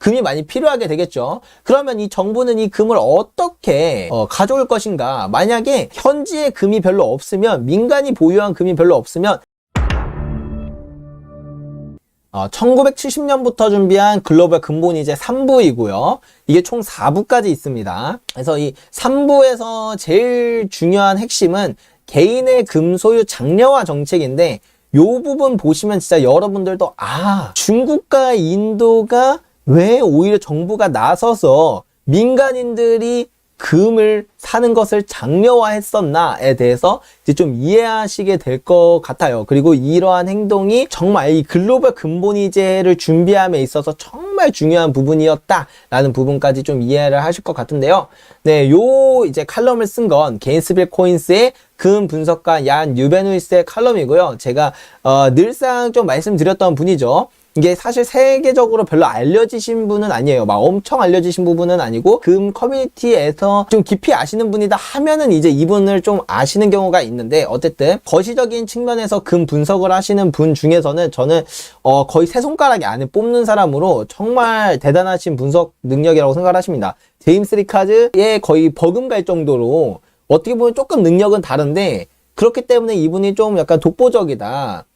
금이 많이 필요하게 되겠죠. 그러면 이 정부는 이 금을 어떻게 가져올 것인가? 만약에 현지에 금이 별로 없으면, 민간이 보유한 금이 별로 없으면 1970년부터 준비한 글로벌 금본위제 3부이고요. 이게 총 4부까지 있습니다. 그래서 이 3부에서 제일 중요한 핵심은 개인의 금 소유 장려화 정책인데, 요 부분 보시면 진짜 여러분들도 중국과 인도가 왜 오히려 정부가 나서서 민간인들이 금을 사는 것을 장려화했었나에 대해서 이제 좀 이해하시게 될 것 같아요. 그리고 이러한 행동이 정말 이 글로벌 금본위제를 준비함에 있어서 정말 중요한 부분이었다라는 부분까지 좀 이해를 하실 것 같은데요. 네, 요 이제 칼럼을 쓴 건 게인스빌 코인스의 금 분석가 얀 유베누이스의 칼럼이고요. 제가 늘상 좀 말씀드렸던 분이죠. 이게 사실 세계적으로 별로 알려지신 분은 아니에요. 막 엄청 알려지신 부분은 아니고, 금 커뮤니티에서 좀 깊이 아시는 분이다 하면은 이제 이분을 좀 아시는 경우가 있는데, 어쨌든 거시적인 측면에서 금 분석을 하시는 분 중에서는 저는 거의 세 손가락이 안에 뽑는 사람으로 정말 대단하신 분석 능력이라고 생각을 하십니다. 제임스 리카즈의 거의 버금갈 정도로 어떻게 보면 조금 능력은 다른데, 그렇기 때문에 이분이 좀 약간 독보적이다.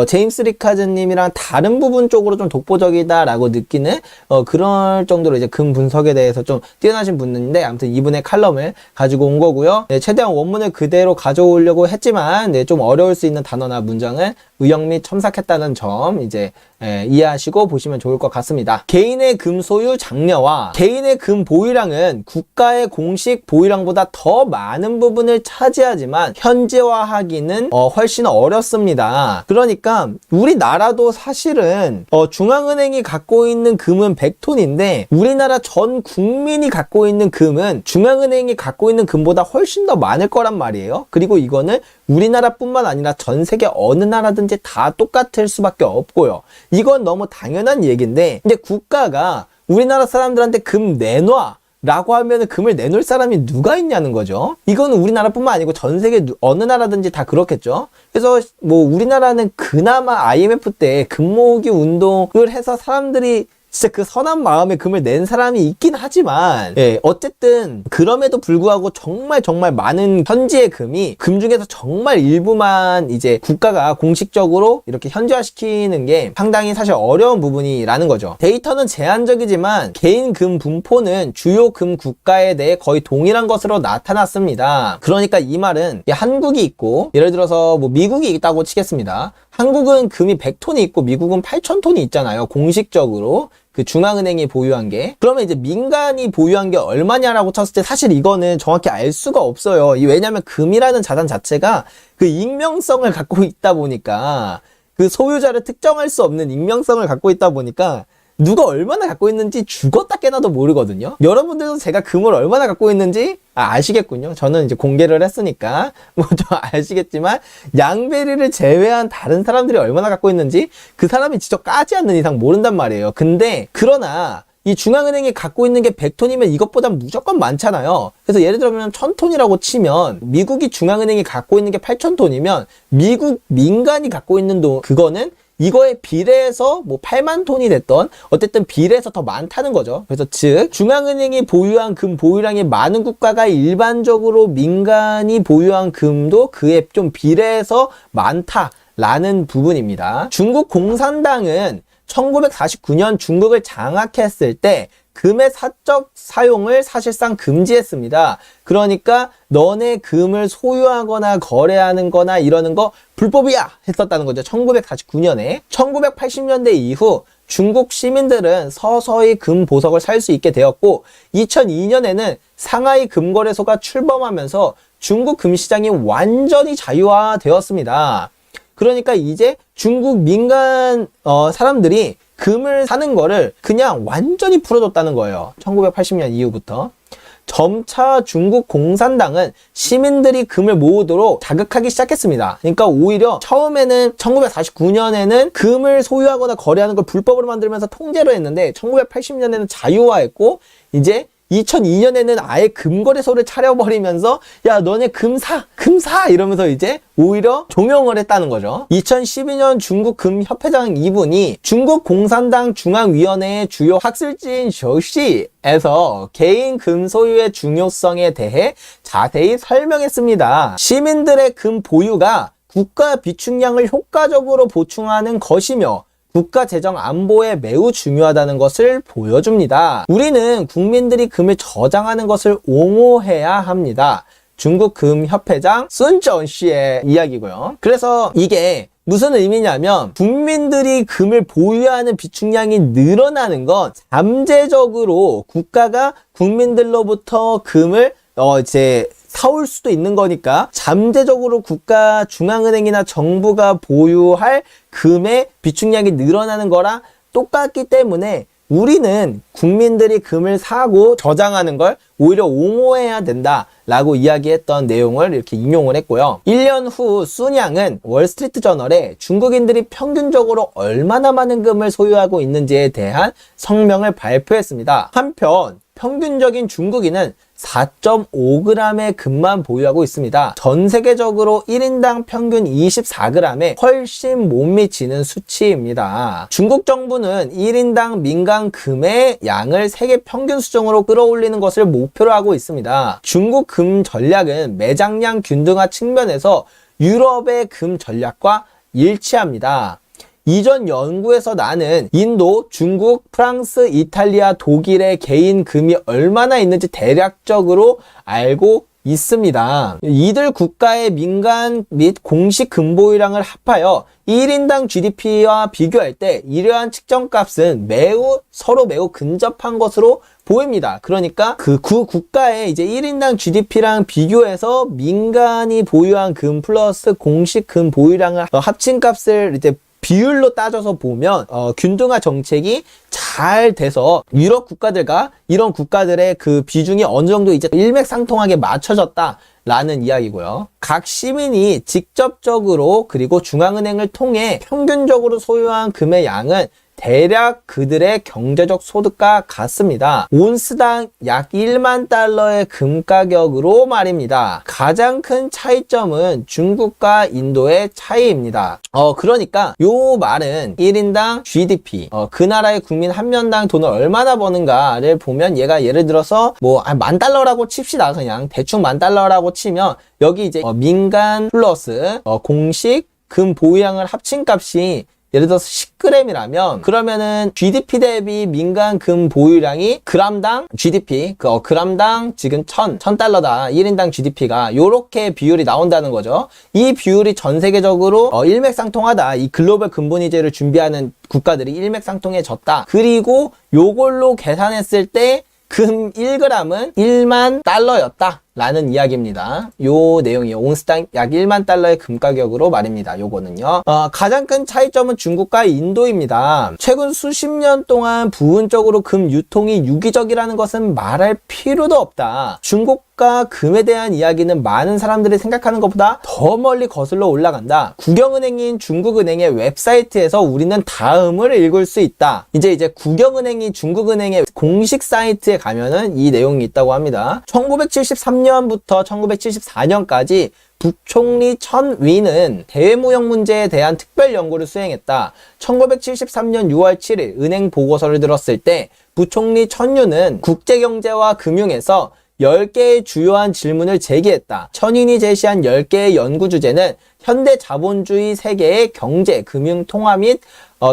제임스 리카즈님이랑 다른 부분 쪽으로 좀 독보적이다라고 느끼는 그럴 정도로 이제 금 분석에 대해서 좀 뛰어나신 분인데, 아무튼 이분의 칼럼을 가지고 온 거고요. 네, 최대한 원문을 그대로 가져오려고 했지만 좀 어려울 수 있는 단어나 문장은 의역 및 첨삭했다는 점 이제 이해하시고 보시면 좋을 것 같습니다. 개인의 금 소유 장려와 개인의 금 보유량은 국가의 공식 보유량보다 더 많은 부분을 차지하지만 현지화하기는 훨씬 어렵습니다. 그러니까 우리나라도 사실은 중앙은행이 갖고 있는 금은 100톤인데 우리나라 전 국민이 갖고 있는 금은 중앙은행이 갖고 있는 금보다 훨씬 더 많을 거란 말이에요. 그리고 이거는 우리나라뿐만 아니라 전 세계 어느 나라든지 다 똑같을 수밖에 없고요. 이건 너무 당연한 얘기인데, 이제 국가가 우리나라 사람들한테 금 내놔 라고 하면 금을 내놓을 사람이 누가 있냐는 거죠. 이거는 우리나라뿐만 아니고 전 세계 어느 나라든지 다 그렇겠죠. 그래서 뭐 우리나라는 그나마 IMF 때 금 모으기 운동을 해서 사람들이 진짜 그 선한 마음에 금을 낸 사람이 있긴 하지만, 어쨌든 그럼에도 불구하고 정말 많은 현지의 금이, 금 중에서 정말 일부만 이제 국가가 공식적으로 이렇게 현지화시키는 게 상당히 사실 어려운 부분이라는 거죠. 데이터는 제한적이지만 개인 금 분포는 주요 금 국가에 대해 거의 동일한 것으로 나타났습니다. 그러니까 이 말은 한국이 있고, 예를 들어서 뭐 미국이 있다고 치겠습니다. 한국은 금이 100톤이 있고 미국은 8,000톤이 있잖아요. 공식적으로. 그 중앙은행이 보유한 게. 그러면 이제 민간이 보유한 게 얼마냐라고 쳤을 때 사실 이거는 정확히 알 수가 없어요. 왜냐면 금이라는 자산 자체가 그 익명성을 갖고 있다 보니까, 그 소유자를 특정할 수 없는 익명성을 갖고 있다 보니까 누가 얼마나 갖고 있는지 죽었다 깨나도 모르거든요. 여러분들도 제가 금을 얼마나 갖고 있는지 아시겠군요. 저는 이제 공개를 했으니까 뭐 좀 아시겠지만, 양배리를 제외한 다른 사람들이 얼마나 갖고 있는지 그 사람이 직접 까지 않는 이상 모른단 말이에요. 근데 그러나 이 중앙은행이 갖고 있는 게 100톤이면 이것보다 무조건 많잖아요. 그래서 예를 들면 1000톤이라고 치면 미국이 중앙은행이 갖고 있는 게 8000톤이면 미국 민간이 갖고 있는 그거는 이거에 비례해서 뭐 8만 톤이 됐던, 어쨌든 비례해서 더 많다는 거죠. 그래서 즉 중앙은행이 보유한 금 보유량이 많은 국가가 일반적으로 민간이 보유한 금도 그에 좀 비례해서 많다라는 부분입니다. 중국 공산당은 1949년 중국을 장악했을 때 금의 사적 사용을 사실상 금지했습니다. 그러니까 너네 금을 소유하거나 거래하는 거나 이러는 거 불법이야 했었다는 거죠. 1949년에. 1980년대 이후 중국 시민들은 서서히 금 보석을 살 수 있게 되었고, 2002년에는 상하이 금거래소가 출범하면서 중국 금시장이 완전히 자유화되었습니다. 그러니까 이제 중국 민간 사람들이 금을 사는 거를 그냥 완전히 풀어줬다는 거예요. 1980년 이후부터. 점차 중국 공산당은 시민들이 금을 모으도록 자극하기 시작했습니다. 그러니까 오히려 처음에는 1949년에는 금을 소유하거나 거래하는 걸 불법으로 만들면서 통제를 했는데 1980년에는 자유화했고, 이제 2002년에는 아예 금거래소를 차려버리면서 야 너네 금 사 이러면서 이제 오히려 종용을 했다는 거죠. 2012년 중국 금협회장 이분이 중국 공산당 중앙위원회의 주요 학술지인 저시에서 개인 금 소유의 중요성에 대해 자세히 설명했습니다. 시민들의 금 보유가 국가 비축량을 효과적으로 보충하는 것이며 국가 재정 안보에 매우 중요하다는 것을 보여줍니다. 우리는 국민들이 금을 저장하는 것을 옹호해야 합니다. 중국 금협회장 순전 씨의 이야기고요. 그래서 이게 무슨 의미냐면 국민들이 금을 보유하는 비축량이 늘어나는 건 잠재적으로 국가가 국민들로부터 금을 이제 사올 수도 있는 거니까 잠재적으로 국가 중앙은행이나 정부가 보유할 금의 비축량이 늘어나는 거랑 똑같기 때문에 우리는 국민들이 금을 사고 저장하는 걸 오히려 옹호해야 된다라고 이야기했던 내용을 이렇게 인용을 했고요. 1년 후 순양은 월스트리트 저널에 중국인들이 평균적으로 얼마나 많은 금을 소유하고 있는지에 대한 성명을 발표했습니다. 한편 평균적인 중국인은 4.5g의 금만 보유하고 있습니다. 전 세계적으로 1인당 평균 24g에 훨씬 못 미치는 수치입니다. 중국 정부는 1인당 민간 금의 양을 세계 평균 수준으로 끌어올리는 것을 목표로 하고 있습니다. 중국 금 전략은 매장량 균등화 측면에서 유럽의 금 전략과 일치합니다. 이전 연구에서 나는 인도, 중국, 프랑스, 이탈리아, 독일의 개인 금이 얼마나 있는지 대략적으로 알고 있습니다. 이들 국가의 민간 및 공식 금보유량을 합하여 1인당 GDP와 비교할 때 이러한 측정값은 서로 매우 근접한 것으로 보입니다. 그러니까 그 국가의 이제 1인당 GDP랑 비교해서 민간이 보유한 금 플러스 공식 금 보유량을 합친 값을 이제 비율로 따져서 보면 균등화 정책이 잘 돼서 유럽 국가들과 이런 국가들의 그 비중이 어느 정도 이제 일맥상통하게 맞춰졌다라는 이야기고요. 각 시민이 직접적으로 그리고 중앙은행을 통해 평균적으로 소유한 금의 양은 대략 그들의 경제적 소득과 같습니다. 온스당 약 1만 달러의 금 가격으로 말입니다. 가장 큰 차이점은 중국과 인도의 차이입니다. 그러니까 요 말은 1인당 GDP, 그 나라의 국민 한 명당 돈을 얼마나 버는가를 보면 얘가 예를 들어서 뭐 $10,000라고 칩시다. 그냥 대충 $10,000라고 치면 여기 이제 민간 플러스 공식 금 보유량을 합친 값이 예를 들어서 10g이라면 그러면은 GDP 대비 민간 금 보유량이 그람당 GDP 그람당 지금 1,000달러다. 1인당 GDP가 요렇게 비율이 나온다는 거죠. 이 비율이 전 세계적으로 일맥상통하다. 이 글로벌 금본위제를 준비하는 국가들이 일맥상통해졌다. 그리고 요걸로 계산했을 때 금 1g은 1만 달러였다. 라는 이야기입니다. 요 내용이요. 온스당 약 1만 달러의 금 가격으로 말입니다. 요거는요. 가장 큰 차이점은 중국과 인도입니다. 최근 수십 년 동안 부분적으로 금 유통이 유기적이라는 것은 말할 필요도 없다. 중국과 금에 대한 이야기는 많은 사람들이 생각하는 것보다 더 멀리 거슬러 올라간다. 국영은행인 중국은행의 웹사이트에서 우리는 다음을 읽을 수 있다. 이제 국영은행이 중국은행의 공식 사이트에 가면은 이 내용이 있다고 합니다. 1973년부터 1974년까지 부총리 천위는 대외무역 문제에 대한 특별 연구를 수행했다. 1973년 6월 7일 은행 보고서를 들었을 때 부총리 천유는 국제경제와 금융에서 10개의 주요한 질문을 제기했다. 천인이 제시한 10개의 연구 주제는 현대 자본주의 세계의 경제, 금융, 통화 및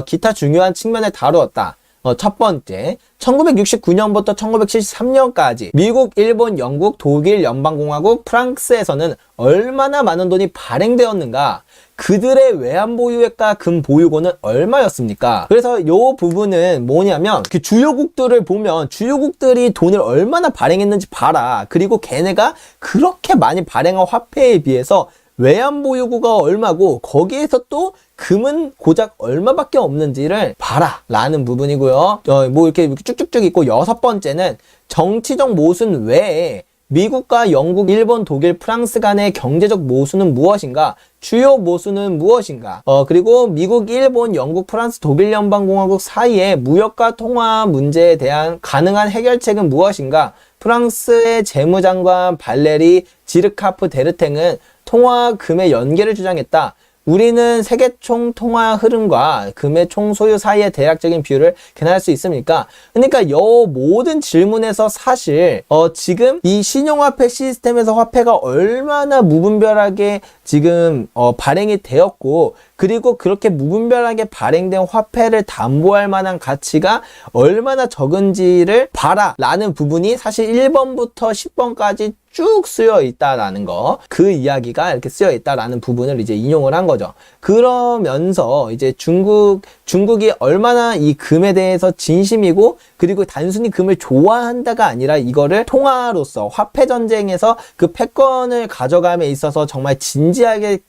기타 중요한 측면을 다루었다. 첫 번째, 1969년부터 1973년까지 미국, 일본, 영국, 독일, 연방공화국, 프랑스에서는 얼마나 많은 돈이 발행되었는가? 그들의 외환 보유액과 금 보유고는 얼마였습니까? 그래서 이 부분은 뭐냐면 그 주요국들을 보면 주요국들이 돈을 얼마나 발행했는지 봐라. 그리고 걔네가 그렇게 많이 발행한 화폐에 비해서 외환 보유고가 얼마고 거기에서 또 금은 고작 얼마밖에 없는지를 봐라 라는 부분이고요. 뭐 이렇게 쭉쭉쭉 있고, 여섯 번째는 정치적 모순 외에 미국과 영국, 일본, 독일, 프랑스 간의 경제적 모순은 무엇인가? 주요 모순은 무엇인가? 그리고 미국, 일본, 영국, 프랑스, 독일 연방공화국 사이의 무역과 통화 문제에 대한 가능한 해결책은 무엇인가? 프랑스의 재무장관 발레리 지르카프 데르탱은 통화와 금의 연계를 주장했다. 우리는 세계 총 통화 흐름과 금의 총 소유 사이의 대략적인 비율을 계산할 수 있습니까? 그러니까 이 모든 질문에서 사실 지금 이 신용화폐 시스템에서 화폐가 얼마나 무분별하게 지금 발행이 되었고, 그리고 그렇게 무분별하게 발행된 화폐를 담보할 만한 가치가 얼마나 적은지를 봐라 라는 부분이 사실 1번부터 10번까지 쭉 쓰여 있다라는 거, 그 이야기가 이렇게 쓰여 있다라는 부분을 이제 인용을 한 거죠. 그러면서 이제 중국이 얼마나 이 금에 대해서 진심이고, 그리고 단순히 금을 좋아한다가 아니라 이거를 통화로서 화폐 전쟁에서 그 패권을 가져감에 있어서 정말 진지하게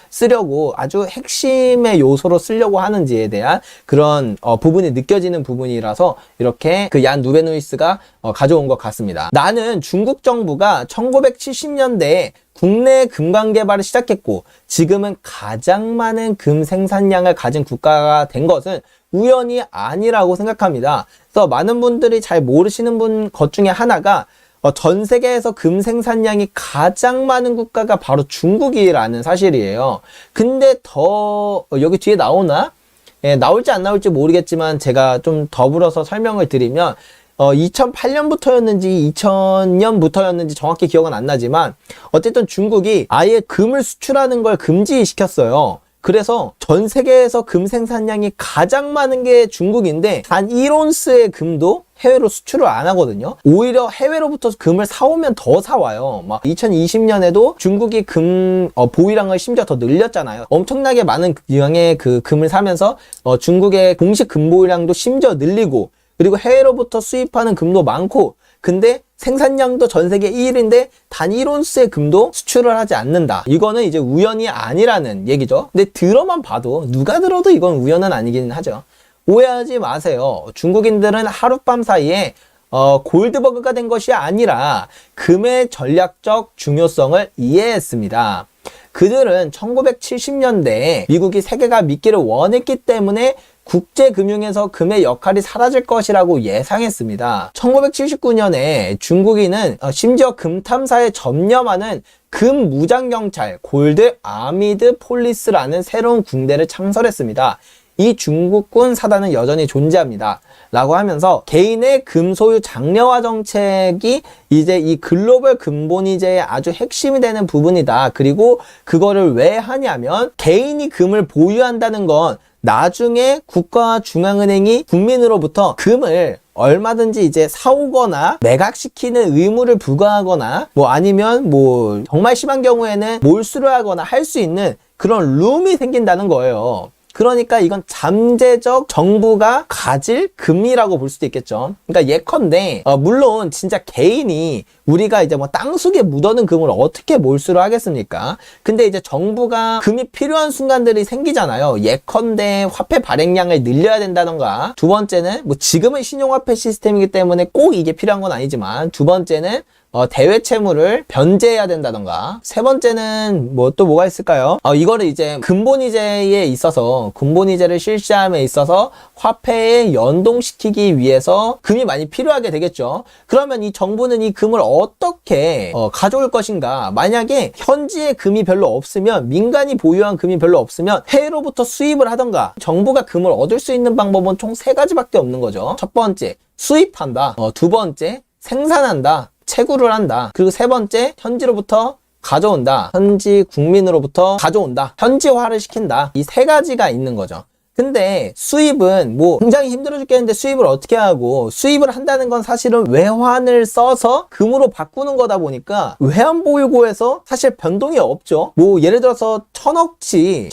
쓰려고, 아주 핵심의 요소로 쓰려고 하는지에 대한 그런 부분이 느껴지는 부분이라서 이렇게 그 얀 누베노이스가 가져온 것 같습니다. 나는 중국 정부가 1970년대에 국내 금광 개발을 시작했고 지금은 가장 많은 금 생산량을 가진 국가가 된 것은 우연이 아니라고 생각합니다. 그래서 많은 분들이 잘 모르시는 것 중에 하나가 전 세계에서 금 생산량이 가장 많은 국가가 바로 중국이라는 사실이에요. 근데 여기 뒤에 나오나? 예, 나올지 안 나올지 모르겠지만 제가 좀 더불어서 설명을 드리면 2008년부터였는지 2000년부터였는지 정확히 기억은 안 나지만 어쨌든 중국이 아예 금을 수출하는 걸 금지시켰어요. 그래서 전 세계에서 금 생산량이 가장 많은 게 중국인데 단 1온스의 금도 해외로 수출을 안 하거든요. 오히려 해외로부터 금을 사오면 더 사와요. 막 2020년에도 중국이 금 보유량을 심지어 더 늘렸잖아요. 엄청나게 많은 양의 그 금을 사면서 중국의 공식 금 보유량도 심지어 늘리고, 그리고 해외로부터 수입하는 금도 많고, 근데 생산량도 전 세계 1위인데 단 1온스의 금도 수출을 하지 않는다. 이거는 이제 우연이 아니라는 얘기죠. 근데 들어만 봐도, 누가 들어도 이건 우연은 아니긴 하죠. 오해하지 마세요. 중국인들은 하룻밤 사이에 골드버그가 된 것이 아니라 금의 전략적 중요성을 이해했습니다. 그들은 1970년대에 미국이 세계가 믿기를 원했기 때문에 국제금융에서 금의 역할이 사라질 것이라고 예상했습니다. 1979년에 중국인은 심지어 금 탐사에 전념하는 금 무장경찰 골드 아미드 폴리스라는 새로운 군대를 창설했습니다. 이 중국군 사단은 여전히 존재합니다. 라고 하면서 개인의 금 소유 장려화 정책이 이제 이 글로벌 금본위제의 아주 핵심이 되는 부분이다. 그리고 그거를 왜 하냐면 개인이 금을 보유한다는 건 나중에 국가와 중앙은행이 국민으로부터 금을 얼마든지 이제 사오거나 매각시키는 의무를 부과하거나 아니면 정말 심한 경우에는 몰수를 하거나 할 수 있는 그런 룸이 생긴다는 거예요. 그러니까 이건 잠재적 정부가 가질 금이라고 볼 수도 있겠죠. 그러니까 예컨대 물론 진짜 개인이 우리가 이제 땅속에 묻어둔 금을 어떻게 몰수를 하겠습니까? 근데 이제 정부가 금이 필요한 순간들이 생기잖아요. 예컨대 화폐 발행량을 늘려야 된다던가, 두 번째는 지금은 신용화폐 시스템이기 때문에 꼭 이게 필요한 건 아니지만, 두 번째는 대외 채무를 변제해야 된다던가, 세 번째는 또 뭐가 있을까요? 이거를 이제 근본이제에 있어서, 근본이제를 실시함에 있어서 화폐에 연동시키기 위해서 금이 많이 필요하게 되겠죠. 그러면 이 정부는 이 금을 어떻게 가져올 것인가? 만약에 현지에 금이 별로 없으면, 민간이 보유한 금이 별로 없으면 해외로부터 수입을 하던가, 정부가 금을 얻을 수 있는 방법은 총 3가지밖에 없는 거죠. 첫 번째, 수입한다. 두 번째, 생산한다. 채굴을 한다. 그리고 세 번째, 현지로부터 가져온다. 현지 국민으로부터 가져온다. 현지화를 시킨다. 이 3가지가 있는 거죠. 근데 수입은 굉장히 힘들어 죽겠는데 수입을 어떻게 하고, 수입을 한다는 건 사실은 외환을 써서 금으로 바꾸는 거다 보니까 외환보유고에서 사실 변동이 없죠. 예를 들어서 천억치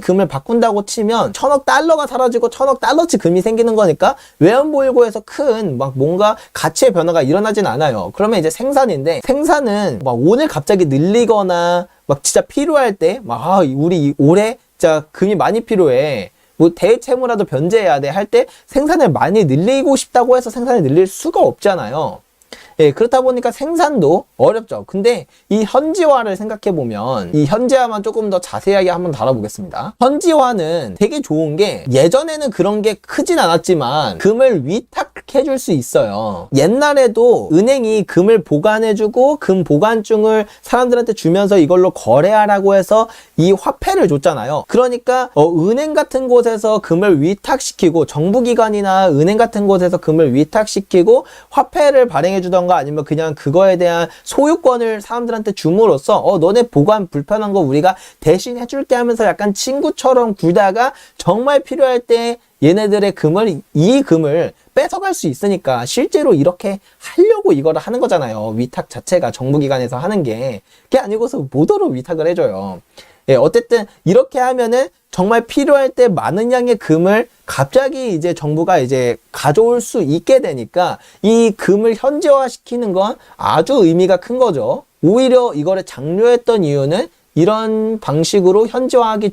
금을 바꾼다고 치면 1000억 달러가 사라지고 1000억 달러치 금이 생기는 거니까 외환보유고에서 큰 뭔가 가치의 변화가 일어나진 않아요. 그러면 이제 생산인데, 생산은 오늘 갑자기 늘리거나 진짜 필요할 때 우리 올해 진짜 금이 많이 필요해, 대외 채무라도 변제해야 돼 할 때 생산을 많이 늘리고 싶다고 해서 생산을 늘릴 수가 없잖아요. 예, 그렇다 보니까 생산도 어렵죠. 근데 이 현지화를 생각해 보면 이 현지화만 조금 더 자세하게 한번 다뤄보겠습니다. 현지화는 되게 좋은 게 예전에는 그런 게 크진 않았지만 금을 위탁해 줄 수 있어요. 옛날에도 은행이 금을 보관해주고 금 보관증을 사람들한테 주면서 이걸로 거래하라고 해서 이 화폐를 줬잖아요. 그러니까 은행 같은 곳에서 금을 위탁시키고 정부기관이나 은행 같은 곳에서 금을 위탁시키고 화폐를 발행해 주던 아니면 그냥 그거에 대한 소유권을 사람들한테 줌으로써 너네 보관 불편한 거 우리가 대신 해줄게 하면서 약간 친구처럼 굴다가 정말 필요할 때 얘네들의 이 금을 뺏어갈 수 있으니까 실제로 이렇게 하려고 이거를 하는 거잖아요. 위탁 자체가 정부기관에서 하는 게 그게 아니고서 뭐더러 위탁을 해줘요. 예, 어쨌든 이렇게 하면은 정말 필요할 때 많은 양의 금을 갑자기 이제 정부가 이제 가져올 수 있게 되니까 이 금을 현지화 시키는 건 아주 의미가 큰 거죠. 오히려 이거를 장려했던 이유는 이런 방식으로 현지화시키기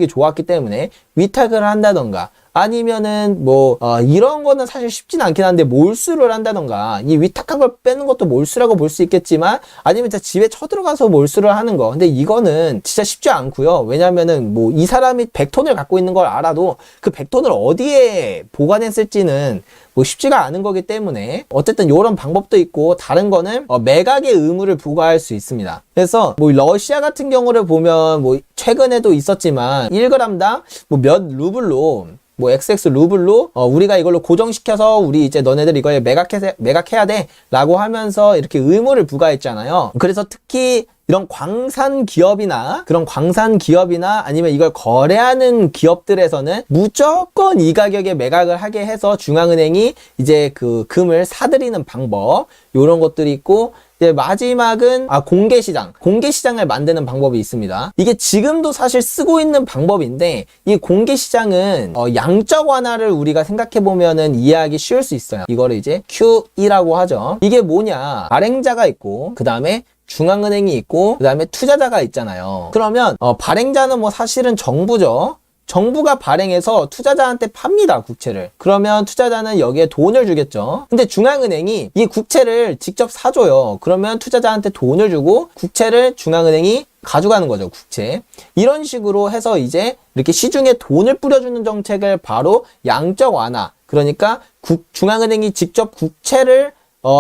좋았기 때문에 위탁을 한다던가 아니면은 이런 거는 사실 쉽진 않긴 한데 몰수를 한다던가 이 위탁한 걸 빼는 것도 몰수라고 볼 수 있겠지만 아니면 진짜 집에 쳐들어가서 몰수를 하는 거 근데 이거는 진짜 쉽지 않고요. 왜냐면은 이 사람이 100톤을 갖고 있는 걸 알아도 그 100톤을 어디에 보관했을지는 쉽지가 않은 거기 때문에 어쨌든 이런 방법도 있고 다른 거는 매각의 의무를 부과할 수 있습니다. 그래서 러시아 같은 경우를 보면 최근에도 있었지만 1g당 몇 루블로 XX 루블로 우리가 이걸로 고정시켜서 우리 이제 너네들 이거에 매각해야 돼 라고 하면서 이렇게 의무를 부과했잖아요. 그래서 특히 이런 광산 기업이나 아니면 이걸 거래하는 기업들에서는 무조건 이 가격에 매각을 하게 해서 중앙은행이 이제 그 금을 사들이는 방법 요런 것들이 있고 이제 마지막은 공개시장을 만드는 방법이 있습니다. 이게 지금도 사실 쓰고 있는 방법인데 이 공개시장은 양적 완화를 우리가 생각해보면은 이해하기 쉬울 수 있어요. 이거를 이제 QE라고 하죠. 이게 뭐냐, 발행자가 있고 그 다음에 중앙은행이 있고 그 다음에 투자자가 있잖아요. 그러면 발행자는 사실은 정부죠. 정부가 발행해서 투자자한테 팝니다, 국채를. 그러면 투자자는 여기에 돈을 주겠죠. 근데 중앙은행이 이 국채를 직접 사줘요. 그러면 투자자한테 돈을 주고 국채를 중앙은행이 가져가는 거죠, 국채. 이런 식으로 해서 이제 이렇게 시중에 돈을 뿌려주는 정책을 바로 양적 완화. 그러니까 중앙은행이 직접 국채를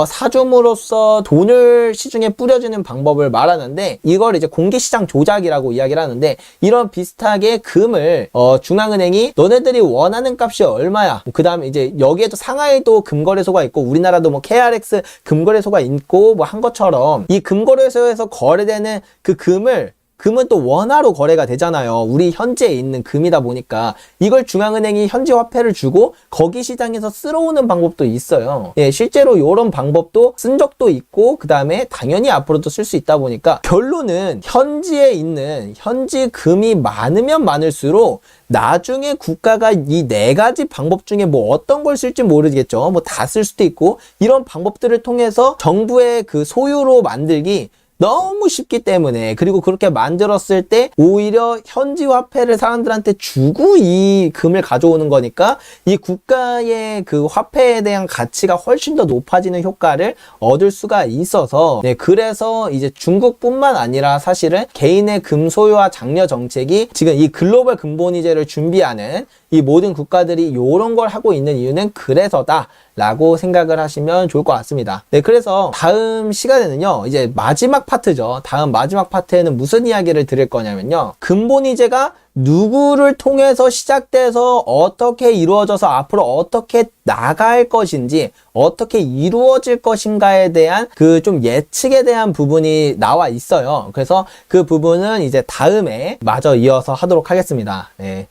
사줌으로써 돈을 시중에 뿌려주는 방법을 말하는데 이걸 이제 공개시장 조작이라고 이야기를 하는데 이런 비슷하게 금을 중앙은행이 너네들이 원하는 값이 얼마야 그 다음에 이제 여기에도 상하이도 금거래소가 있고 우리나라도 KRX 금거래소가 있고 한 것처럼 이 금거래소에서 거래되는 그 금은 또 원화로 거래가 되잖아요. 우리 현지에 있는 금이다 보니까 이걸 중앙은행이 현지 화폐를 주고 거기 시장에서 쓸어오는 방법도 있어요. 예, 실제로 이런 방법도 쓴 적도 있고 그 다음에 당연히 앞으로도 쓸 수 있다 보니까 결론은 현지에 있는 현지 금이 많으면 많을수록 나중에 국가가 이 4가지 방법 중에 어떤 걸 쓸지 모르겠죠. 다 쓸 수도 있고 이런 방법들을 통해서 정부의 그 소유로 만들기 너무 쉽기 때문에 그리고 그렇게 만들었을 때 오히려 현지 화폐를 사람들한테 주고 이 금을 가져오는 거니까 이 국가의 그 화폐에 대한 가치가 훨씬 더 높아지는 효과를 얻을 수가 있어서 그래서 이제 중국뿐만 아니라 사실은 개인의 금 소유화 장려 정책이 지금 이 글로벌 금본위제를 준비하는 이 모든 국가들이 이런 걸 하고 있는 이유는 그래서다 라고 생각을 하시면 좋을 것 같습니다. 그래서 다음 시간에는요 이제 마지막 파트죠. 다음 마지막 파트에는 무슨 이야기를 드릴 거냐면요, 금본위제가 누구를 통해서 시작돼서 어떻게 이루어져서 앞으로 어떻게 나갈 것인지 어떻게 이루어질 것인가에 대한 그 좀 예측에 대한 부분이 나와 있어요. 그래서 그 부분은 이제 다음에 마저 이어서 하도록 하겠습니다. 네.